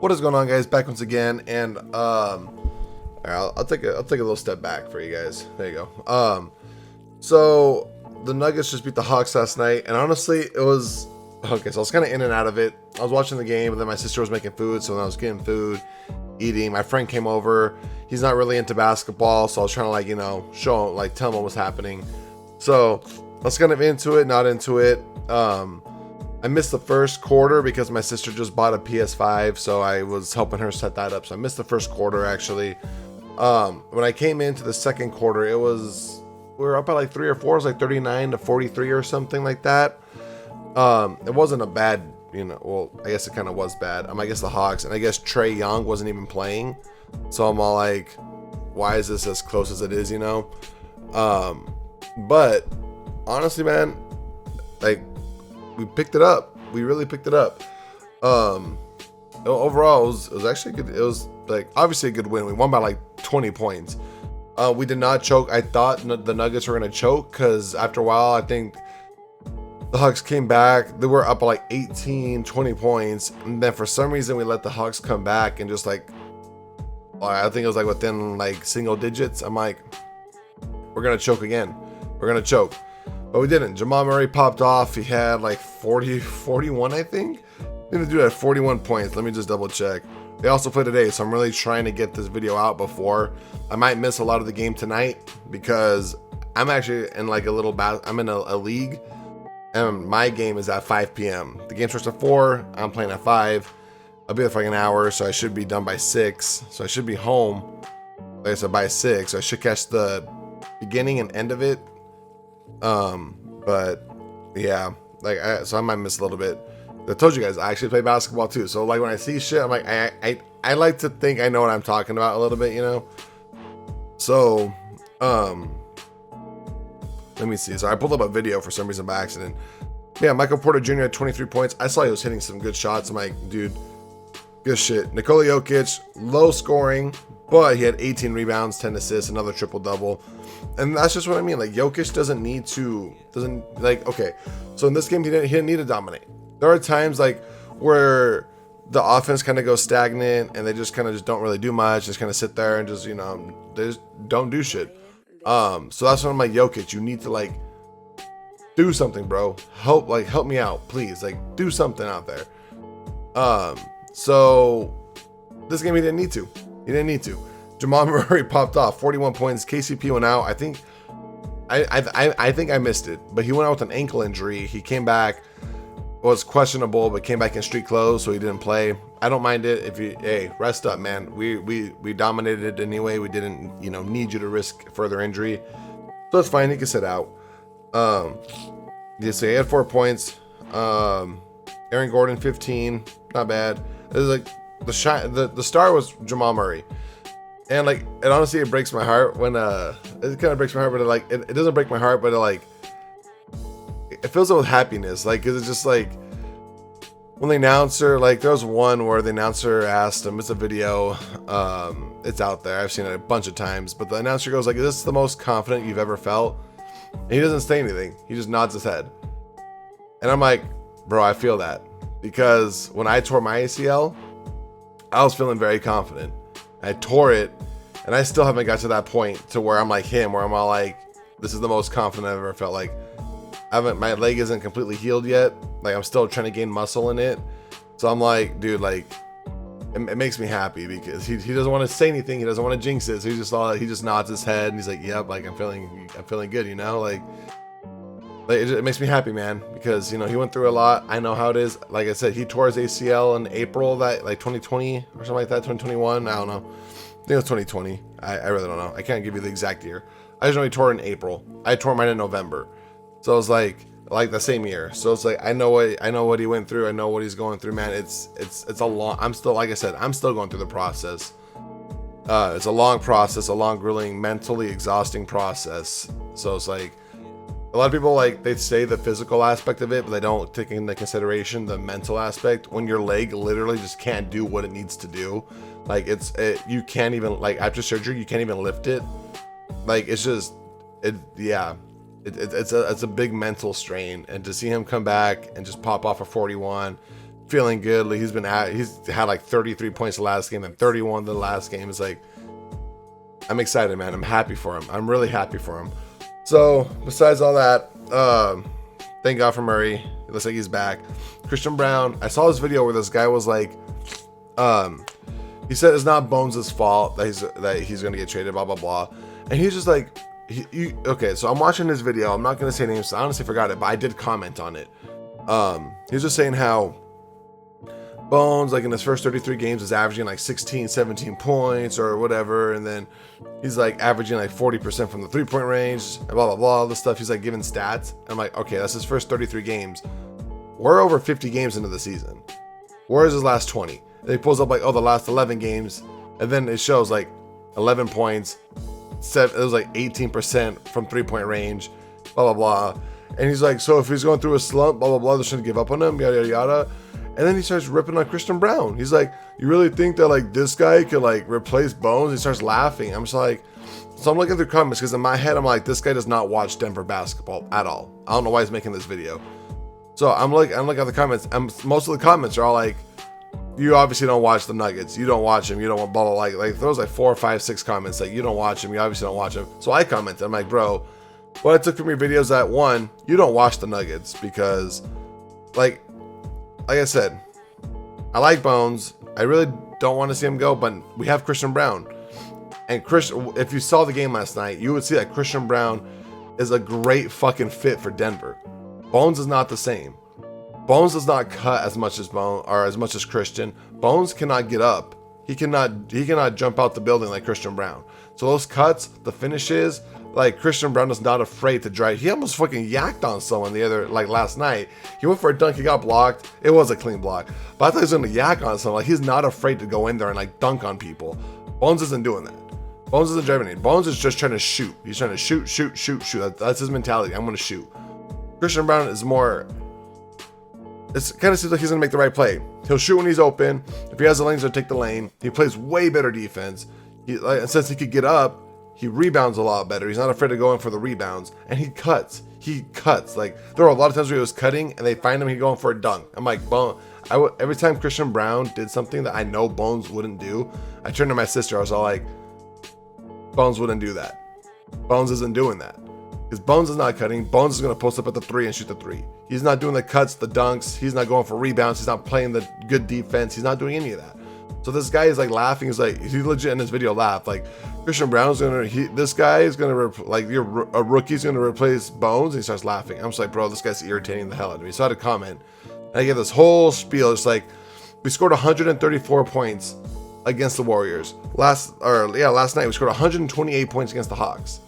What is going on, guys? Back once again, and I'll take a little step back for you guys. There you go. So the Nuggets just beat the Hawks last night, and honestly, it was okay. So I was kind of in and out of it. I was watching the game, and then my sister was making food, so when I was getting food, eating, my friend came over. He's not really into basketball, so I was trying to show him, tell him what was happening. So I was kind of into it, not into it. I missed the first quarter because my sister just bought a PS5, so I was helping her set that up. So I missed the first quarter, actually. When I came into the second quarter, we were up at like 3 or 4. It was like 39-43 or something like that. It wasn't a bad, well, I guess it kind of was bad. I guess the Hawks, and I guess Trae Young wasn't even playing. So I'm all like, why is this as close as it is, But honestly, man, we picked it up. We really picked it up. Overall, it was actually good. It was obviously a good win. We won by like 20 points. We did not choke. I thought the Nuggets were going to choke because after a while, I think the Hawks came back. They were up by like 18, 20 points. And then for some reason, we let the Hawks come back and just I think it was within single digits. I'm like, we're going to choke again. We're going to choke. But we didn't. Jamal Murray popped off. He had 41, I think. I think the dude had 41 points. Let me just double check. They also play today, so I'm really trying to get this video out before. I might miss a lot of the game tonight because I'm actually in I'm in a league, and my game is at 5 p.m. The game starts at 4. I'm playing at 5. I'll be there for an hour, so I should be done by 6. So I should be home, like I said, by 6. So I should catch the beginning and end of it. But yeah, so I might miss a little bit. I told you guys I actually play basketball too, so when I see shit, I'm like, I like to think I know what I'm talking about a little bit, So let me see. So I pulled up a video for some reason by accident. Yeah, Michael Porter Jr. had 23 points. I saw he was hitting some good shots. I'm like, dude, good shit. Nikola Jokic, low scoring, but he had 18 rebounds, 10 assists, another triple double. And that's just what I mean. Jokic okay. So in this game, he didn't need to dominate. There are times where the offense kind of goes stagnant and they just don't really do much. Just kind of sit there and just, they just don't do shit. So that's when I'm like, Jokic, you need to do something, bro. Help me out, please. Do something out there. So this game, he didn't need to. Jamal Murray popped off, 41 points. KCP went out. I think I missed it, but he went out with an ankle injury. He came back, was questionable, but came back in street clothes, so he didn't play. I don't mind it if rest up, man. We dominated it anyway. We didn't, need you to risk further injury, so that's fine. He can sit out. Yeah, so he had 4 points. Aaron Gordon, 15, not bad. It was the star was Jamal Murray. And honestly, it breaks my heart when it kind of breaks my heart, but it doesn't break my heart, but it fills it with happiness. Cause it's just when the announcer, there was one where the announcer asked him, it's a video, it's out there, I've seen it a bunch of times, but the announcer goes is this the most confident you've ever felt? And he doesn't say anything. He just nods his head. And I'm like, bro, I feel that, because when I tore my ACL, I was feeling very confident. I tore it, and I still haven't got to that point to where I'm like him, where I'm all this is the most confident I've ever felt. My leg isn't completely healed yet. I'm still trying to gain muscle in it. So I'm like, dude, it makes me happy because he doesn't want to say anything. He doesn't want to jinx it. So he just nods his head and he's like, yep, I'm feeling good, it makes me happy, man, because he went through a lot. I know how it is. Like I said, he tore his ACL in April 2020 or something like that, 2021. I don't know. I think it was 2020. I really don't know. I can't give you the exact year. I just know he tore in April. I tore mine in November. So it's like the same year. So it's I know what he went through. I know what he's going through, man. It's a long. I'm still, like I said, I'm still going through the process. It's a long process, a long, grueling, mentally exhausting process. So it's a lot of people they say the physical aspect of it, but they don't take into consideration the mental aspect. When your leg literally just can't do what it needs to do, you can't even after surgery you can't even lift it. It's a big mental strain, and to see him come back and just pop off a 41, feeling good. Like he's had like 33 points the last game and 31 the last game. It's like, I'm excited, man. I'm happy for him. I'm really happy for him. So besides all that, thank God for Murray. It looks like he's back. Christian Brown, I saw this video where this guy was like, he said it's not Bones' fault that he's gonna get traded, blah blah blah, and he's just like, okay. So I'm watching this video. I'm not gonna say names. So I honestly forgot it, but I did comment on it. He's just saying how Bones, like in his first 33 games, is averaging like 16, 17 points or whatever, and then he's like averaging like 40% from the 3-point range, and blah blah blah, all this stuff. He's like giving stats. I'm like, okay, that's his first 33 games. We're over 50 games into the season. Where's his last 20? And he pulls up like, oh, the last 11 games, and then it shows like 11 points. It was like 18% from 3-point range, blah blah blah. And he's like, so if he's going through a slump, blah blah blah, they're trying to give up on him, yada yada yada. And then he starts ripping on Christian Brown. He's like, you really think that like this guy could like replace Bones? He starts laughing. I'm just like, so I'm looking through comments because in my head I'm like, this guy does not watch Denver basketball at all. I don't know why he's making this video. So I'm looking at the comments. Most of the comments are all like, you obviously don't watch the Nuggets. You don't watch them. You don't want blah blah. Like there was like 4, 5, 6 comments like, you don't watch them. You obviously don't watch them. So I commented. I'm like, bro, what I took from your videos that one, you don't watch the Nuggets because like I said, I like Bones. I really don't want to see him go, but we have Christian Brown. And if you saw the game last night, you would see that Christian Brown is a great fucking fit for Denver. Bones is not the same. Bones does not cut as much as Christian. Bones cannot get up. He cannot jump out the building like Christian Brown. So those cuts, the finishes, like Christian Brown is not afraid to drive. He almost fucking yacked on someone last night. He went for a dunk, he got blocked. It was a clean block. But I thought he was gonna yak on someone. Like he's not afraid to go in there and like dunk on people. Bones isn't doing that. Bones isn't driving it. Bones is just trying to shoot. He's trying to shoot. That's his mentality. I'm gonna shoot. Christian Brown is more. It kind of seems like he's gonna make the right play. He'll shoot when he's open. If he has the lanes, he'll take the lane. He plays way better defense. Since he could get up, he rebounds a lot better. He's not afraid to go in for the rebounds, and he cuts. Like there were a lot of times where he was cutting, and they find him. He going for a dunk. I'm like, every time Christian Brown did something that I know Bones wouldn't do, I turned to my sister. I was all like, Bones wouldn't do that. Bones isn't doing that. Because Bones is not cutting. Bones is going to post up at the 3 and shoot the 3. He's not doing the cuts, the dunks. He's not going for rebounds. He's not playing the good defense. He's not doing any of that. So this guy is like laughing. He's like, he legit in this video laughed. Like Christian Brown's this guy is gonna a rookie's gonna replace Bones. And he starts laughing. I'm just like, bro, this guy's irritating the hell out of me. So I had a comment. And I gave this whole spiel. It's like, we scored 134 points against the Warriors. Last night we scored 128 points against the Hawks.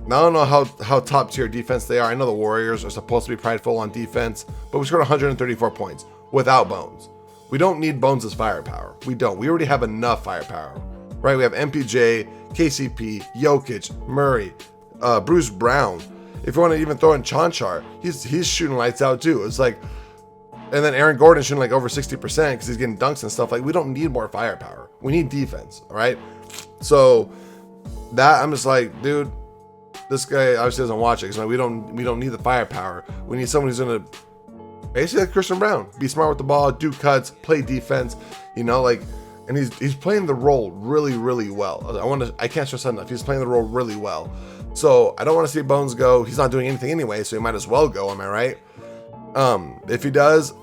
Now I don't know how top tier defense they are. I know the Warriors are supposed to be prideful on defense, but we scored 134 points without Bones. We don't need Bones' firepower. We don't. We already have enough firepower, right? We have MPJ, KCP, Jokic, Murray, Bruce Brown. If you want to even throw in Chanchar, he's shooting lights out too. It's like, and then Aaron Gordon shooting like over 60% because he's getting dunks and stuff. Like we don't need more firepower. We need defense, all right? So that I'm just like, dude, this guy obviously doesn't watch it because we don't need the firepower. We need someone who's gonna basically like Christian Brown, be smart with the ball, do cuts, play defense, and he's playing the role really, really well. I can't stress that enough. He's playing the role really well. So I don't want to see Bones go. He's not doing anything anyway, so he might as well go. Am I right? If he does,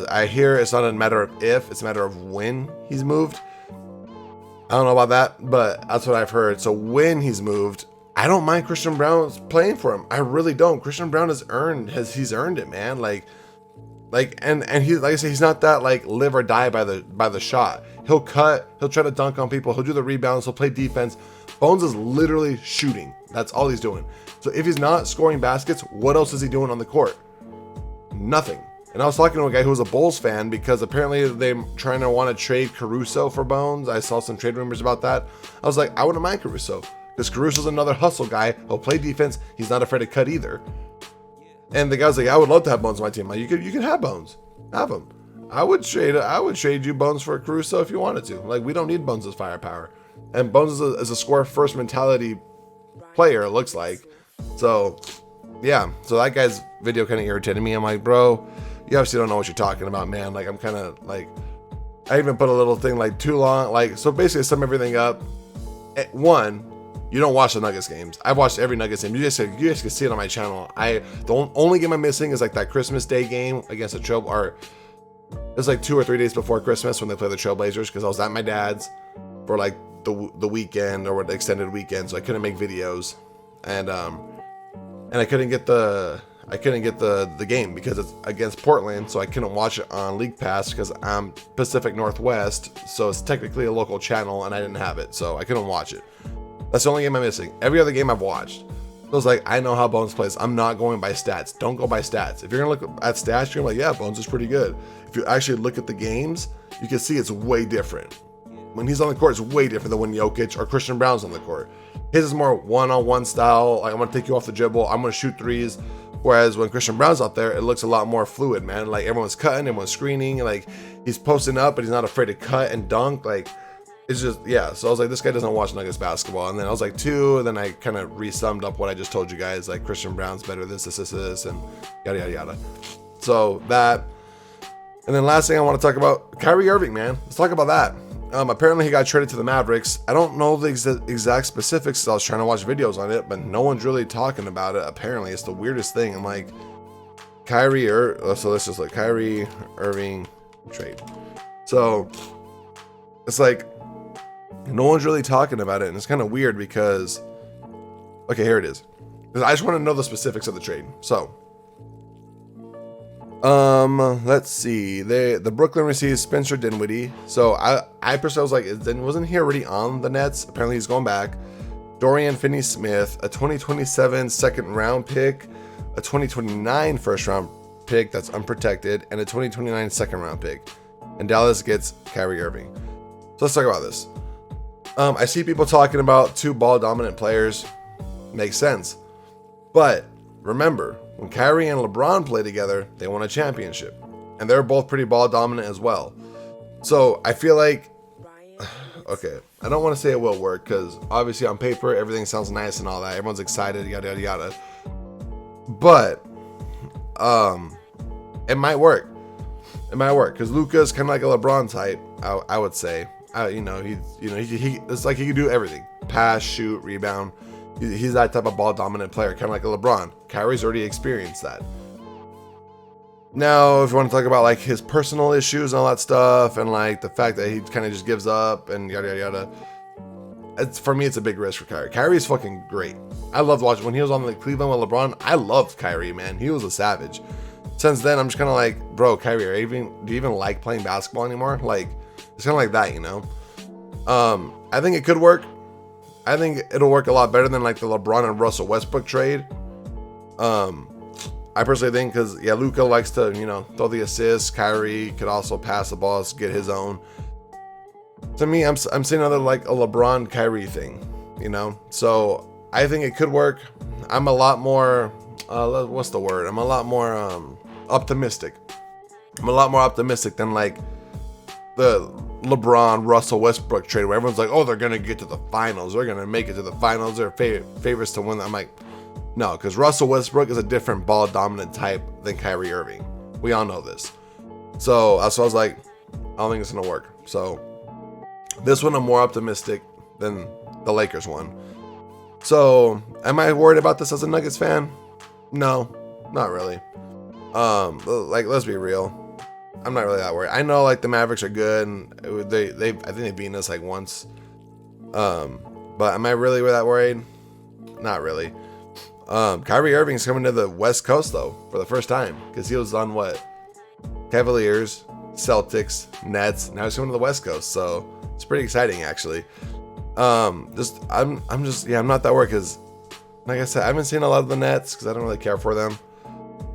I hear it's not a matter of if, it's a matter of when he's moved. I don't know about that, but that's what I've heard. So when he's moved, I don't mind Christian Brown playing for him. I really don't. Christian Brown he's earned it, man. And he, like I said, he's not that like live or die by the shot. He'll cut, he'll try to dunk on people, he'll do the rebounds, he'll play defense. Bones is literally shooting. That's all he's doing. So if he's not scoring baskets, what else is he doing on the court? Nothing. And I was talking to a guy who was a Bulls fan because apparently they're trying to want to trade Caruso for Bones. I saw some trade rumors about that. I was like, I wouldn't mind Caruso. Because Caruso's another hustle guy. He'll play defense. He's not afraid to cut either. And the guy's like, I would love to have Bones on my team. Like, you can have Bones. Have him. I would trade you Bones for Caruso if you wanted to. Like, we don't need Bones' firepower. And Bones is a score first mentality player, it looks like. So, yeah. So that guy's video kind of irritated me. I'm like, bro, you obviously don't know what you're talking about, man. Like, I'm kind of like, I even put a little thing like too long. Like, so basically, sum everything up. One, you don't watch the Nuggets games. I've watched every Nuggets game. You guys can see it on my channel. The only game I'm missing is like that Christmas Day game against the Trail, or it was like 2 or 3 days before Christmas when they played the Trailblazers, because I was at my dad's for like the weekend, or the extended weekend, so I couldn't make videos, and I couldn't get the game because it's against Portland, so I couldn't watch it on League Pass because I'm Pacific Northwest, so it's technically a local channel, and I didn't have it, so I couldn't watch it. That's the only game I'm missing. Every other game I've watched. So it's like, I know how Bones plays. I'm not going by stats. Don't go by stats. If you're gonna look at stats, you're like, yeah, Bones is pretty good. If you actually look at the games, you can see it's way different. When he's on the court, it's way different than when Jokic or Christian Brown's on the court. His is more one-on-one style. Like, I'm gonna take you off the dribble. I'm gonna shoot threes. Whereas when Christian Brown's out there, it looks a lot more fluid, man. Like, everyone's cutting, everyone's screening. Like, he's posting up, but he's not afraid to cut and dunk. Like, it's just, yeah. So I was like, this guy doesn't watch Nuggets basketball. And then I was like, 2. And then I kind of re-summed up what I just told you guys. Like, Christian Brown's better, this, and yada, yada, yada. So that. And then last thing I want to talk about, Kyrie Irving, man. Let's talk about that. Apparently he got traded to the Mavericks. I don't know the exact specifics. I was trying to watch videos on it, but no one's really talking about it. Apparently it's the weirdest thing. I'm like, so let's just like Kyrie Irving trade. So it's like, no one's really talking about it, and it's kind of weird because, okay, here it is. I just want to know the specifics of the trade. So, let's see. The Brooklyn receives Spencer Dinwiddie. So I personally was like, wasn't he already on the Nets? Apparently he's going back. Dorian Finney-Smith, a 2027 second round pick, a 2029 first round pick that's unprotected, and a 2029 second round pick. And Dallas gets Kyrie Irving. So let's talk about this. I see people talking about 2 ball dominant players. Makes sense. But remember, when Kyrie and LeBron play together, they won a championship. And they're both pretty ball dominant as well. So I feel like, okay, I don't want to say it will work, because obviously on paper, everything sounds nice and all that. Everyone's excited, yada, yada, yada. But it might work. It might work, because Luka's kind of like a LeBron type, I would say. It's like he can do everything: pass, shoot, rebound. He's that type of ball dominant player, kind of like a LeBron. Kyrie's already experienced that. Now, if you want to talk about like his personal issues and all that stuff, and like the fact that he kind of just gives up and yada yada yada, for me it's a big risk for Kyrie. Kyrie's fucking great. I loved watching when he was on the Cleveland with LeBron. I loved Kyrie, man. He was a savage. Since then, I'm just kind of like, bro, Kyrie, do you even like playing basketball anymore? Like, it's kind of like that, you know? I think it could work. I think it'll work a lot better than like the LeBron and Russell Westbrook trade. I personally think, because yeah, Luka likes to, throw the assists. Kyrie could also pass the ball, get his own. To me, I'm seeing another like a LeBron Kyrie thing, So I think it could work. I'm a lot more, what's the word? I'm a lot more optimistic. I'm a lot more optimistic than like the LeBron Russell Westbrook trade, where everyone's like, oh, they're gonna get to the finals, they're gonna make it to the finals, they're favorites to win. I'm like, no, because Russell Westbrook is a different ball dominant type than Kyrie Irving. We all know this. So I was like, I don't think it's gonna work. So this one I'm more optimistic than the Lakers one. So am I worried about this as a Nuggets fan? No, not really. Like, let's be real. I'm not really that worried. I know like the Mavericks are good, and I think they've beaten us like once. But am I really that worried? Not really. Kyrie Irving's coming to the West Coast though for the first time, because he was on what? Cavaliers, Celtics, Nets. Now he's coming to the West Coast, so it's pretty exciting actually. I'm not that worried, because like I said, I haven't seen a lot of the Nets because I don't really care for them.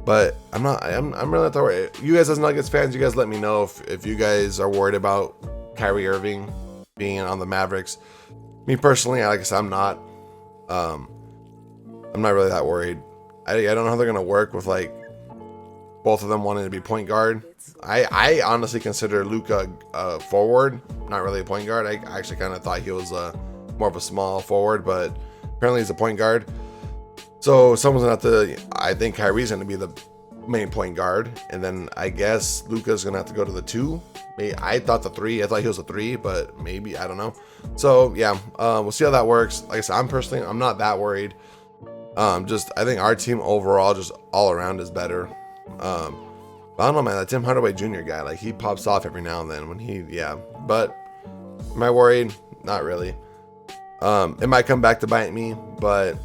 But I'm really not that worried. You guys as Nuggets fans, you guys let me know if you guys are worried about Kyrie Irving being on the Mavericks. Me personally, like I said, I'm not. I'm not really that worried. I don't know how they're gonna work with like both of them wanting to be point guard. I honestly consider Luka a forward, not really a point guard. I actually kind of thought he was more of a small forward, but apparently he's a point guard. So someone's gonna have to. I think Kyrie's gonna be the main point guard, and then I guess Luka's gonna have to go to the 2. I thought the 3. I thought he was a 3, but maybe, I don't know. So yeah, we'll see how that works. Like I said, I'm not that worried. Just I think our team overall, just all around, is better. But I don't know, man. That Tim Hardaway Jr. guy, like, he pops off every now and then when But am I worried? Not really. It might come back to bite me, but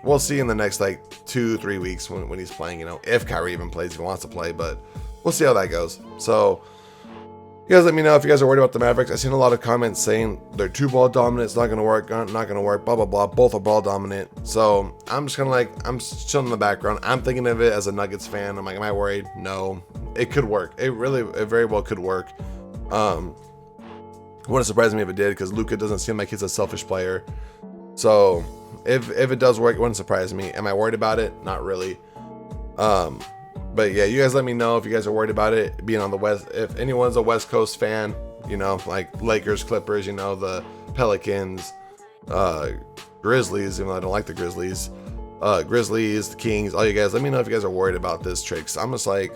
we'll see in the next like 2-3 weeks when he's playing, if Kyrie even plays, if he wants to play, but we'll see how that goes. So you guys let me know if you guys are worried about the Mavericks. I've seen a lot of comments saying they're 2-ball dominant, it's not going to work, not going to work, blah, blah, blah. Both are ball dominant. So I'm just kind of I'm chilling in the background. I'm thinking of it as a Nuggets fan. I'm like, am I worried? No, it could work. It very well could work. Wouldn't surprise me if it did, because Luka doesn't seem like he's a selfish player. So if it does work, it wouldn't surprise me. Am I worried about it? Not really. But yeah, you guys let me know if you guys are worried about it being on the West. If anyone's a West Coast fan, like Lakers, Clippers, the Pelicans, Grizzlies, even though I don't like the Grizzlies, the Kings, all you guys, let me know if you guys are worried about this trade, because I'm just like,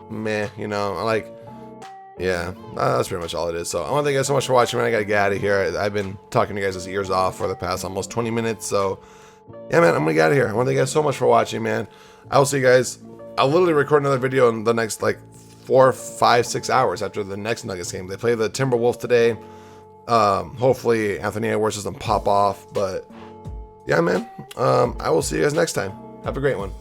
meh, yeah, that's pretty much all it is. So I want to thank you guys so much for watching, man. I gotta get out of here. I've been talking to you guys' ears off for the past almost 20 minutes. So yeah, man, I'm gonna get out of here. I want to thank you guys so much for watching, man. I will see you guys. I'll literally record another video in the next 4, 5, 6 hours after the next Nuggets game. They play the Timberwolves today. Hopefully Anthony Edwards doesn't pop off. But yeah, man, I will see you guys next time. Have a great one.